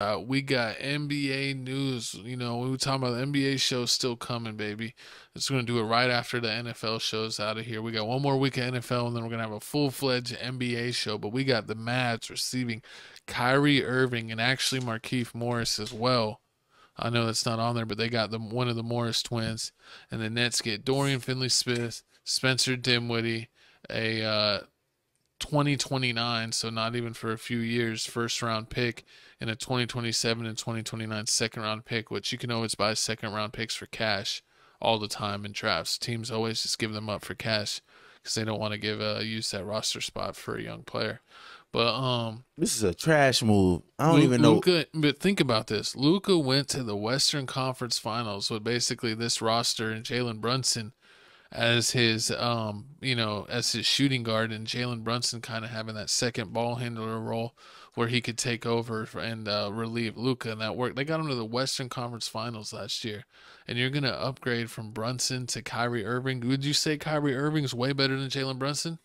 We got NBA news. We were talking about the NBA show still coming, baby. It's going to do it right after the NFL shows out of here. We got one more week of NFL, and then we're going to have a full-fledged NBA show. But we got the Mavs receiving Kyrie Irving and actually Markieff Morris as well. I know that's not on there, but they got one of the Morris twins. And the Nets get Dorian Finney-Smith, Spencer Dinwiddie, a 2029, so not even for a few years, first round pick, and a 2027 and 2029 second round pick, which you can always buy second round picks for cash all the time in drafts. Teams always just give them up for cash because they don't want to use that roster spot for a young player. But this is a trash move. I don't even know. Luka, but think about this. Luka went to the Western Conference Finals with basically this roster and Jalen Brunson as his as his shooting guard, and Jalen Brunson kind of having that second ball handler role where he could take over and relieve Luka, and that worked. They got him to the Western Conference Finals last year, and you're gonna upgrade from Brunson to Kyrie Irving. Would you say Kyrie Irving's way better than Jalen Brunson?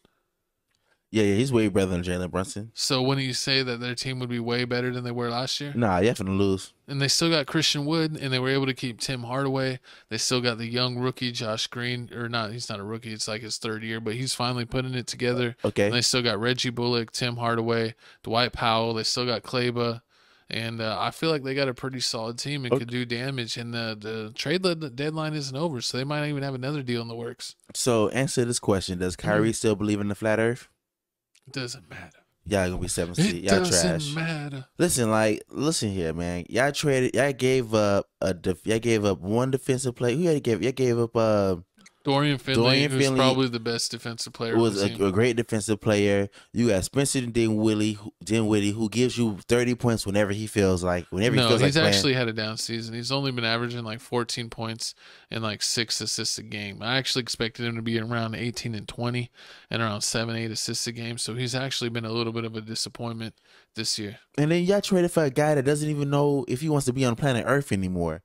Yeah, he's way better than Jalen Brunson. So when you say that their team would be way better than they were last year? Nah, you have to lose. And they still got Christian Wood, and they were able to keep Tim Hardaway. They still got the young rookie Josh Green, or not, he's not a rookie, it's like his third year, but he's finally putting it together. Okay. And they still got Reggie Bullock, Tim Hardaway, Dwight Powell. They still got Kleba. And I feel like they got a pretty solid team and could do damage. And the trade deadline isn't over, so they might even have another deal in the works. So answer this question. Does Kyrie still believe in the flat earth? It doesn't matter. Y'all gonna be 7 seed. Y'all trash. It doesn't matter. Listen here, man. Y'all gave up one defensive player. Who y'all gave up Dorian Finley, who's probably the best defensive player. Was a great defensive player. You got Spencer Dinwiddie, who gives you 30 points whenever he feels like. He's actually had a down season. He's only been averaging like 14 points and like 6 assists a game. I actually expected him to be around 18 and 20 and around 7-8 assists a game. So he's actually been a little bit of a disappointment this year. And then y'all traded for a guy that doesn't even know if he wants to be on planet Earth anymore.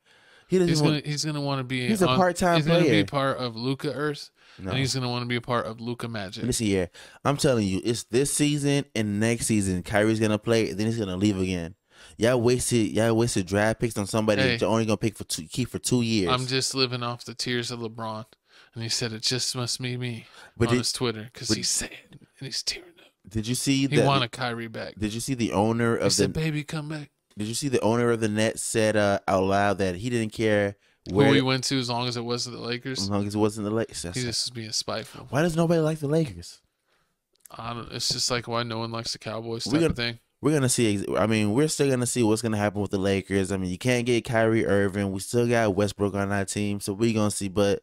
He's gonna want to be. He's a part-time player. He's gonna be part of Luka Earth, and he's gonna want to be a part of Luka Magic. Listen here, I'm telling you, it's this season and next season. Kyrie's gonna play, and then he's gonna leave again. Y'all wasted draft picks on somebody that you're only gonna keep for 2 years. I'm just living off the tears of LeBron, and he said it just must be me on his Twitter because he's sad and he's tearing up. Did you see he wanted Kyrie back? Did you see the owner of the baby come back? Did you see the owner of the Nets said out loud that he didn't care where who he went to as long as it wasn't the Lakers? As long as it wasn't the Lakers. He just is being spiteful. Why does nobody like the Lakers? I don't. It's just like why no one likes the Cowboys type of thing. We're gonna see. I mean, we're still gonna see what's gonna happen with the Lakers. I mean, you can't get Kyrie Irving. We still got Westbrook on our team, so we're gonna see. But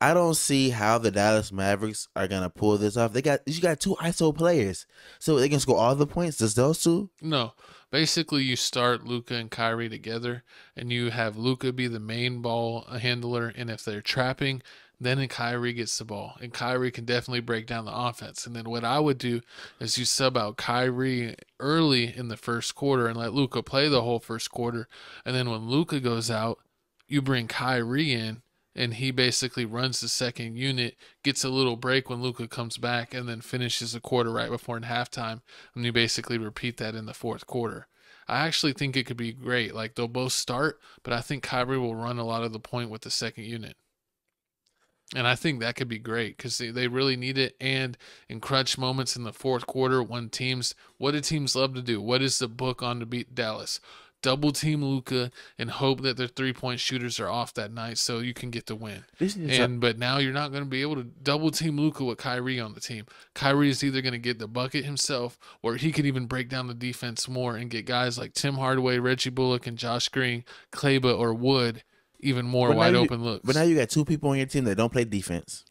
I don't see how the Dallas Mavericks are gonna pull this off. You got 2 ISO players, so they can score all the points. Just those 2? No. Basically, you start Luka and Kyrie together, and you have Luka be the main ball handler, and if they're trapping, then Kyrie gets the ball, and Kyrie can definitely break down the offense. And then what I would do is you sub out Kyrie early in the first quarter and let Luka play the whole first quarter, and then when Luka goes out, you bring Kyrie in, and he basically runs the second unit, gets a little break when Luka comes back, and then finishes the quarter right before in halftime. And you basically repeat that in the fourth quarter. I actually think it could be great. Like, they'll both start, but I think Kyrie will run a lot of the point with the second unit. And I think that could be great because they really need it. And in crunch moments in the fourth quarter, what do teams love to do? What is the book on to beat Dallas? Double team Luka and hope that their 3-point shooters are off that night so you can get the win. But now you're not going to be able to double team Luka with Kyrie on the team. Kyrie is either going to get the bucket himself or he could even break down the defense more and get guys like Tim Hardaway, Reggie Bullock, and Josh Green, Kleba, or Wood even more wide open looks. But now you got 2 people on your team that don't play defense.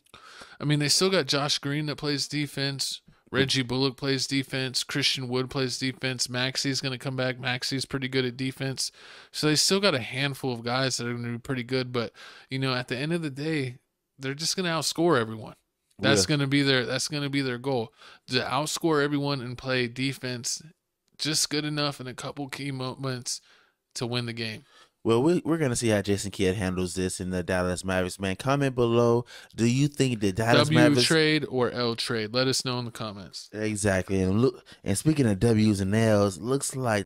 I mean, they still got Josh Green that plays defense. Reggie Bullock plays defense. Christian Wood plays defense. Maxi's going to come back. Maxi's pretty good at defense. So they still got a handful of guys that are going to be pretty good. But, at the end of the day, they're just going to outscore everyone. That's going to be their goal. To outscore everyone and play defense just good enough in a couple key moments to win the game. Well, we're going to see how Jason Kidd handles this in the Dallas Mavericks, man. Comment below. Do you think the Dallas Mavericks... W trade or L trade? Let us know in the comments. Exactly. And speaking of W's and L's, looks like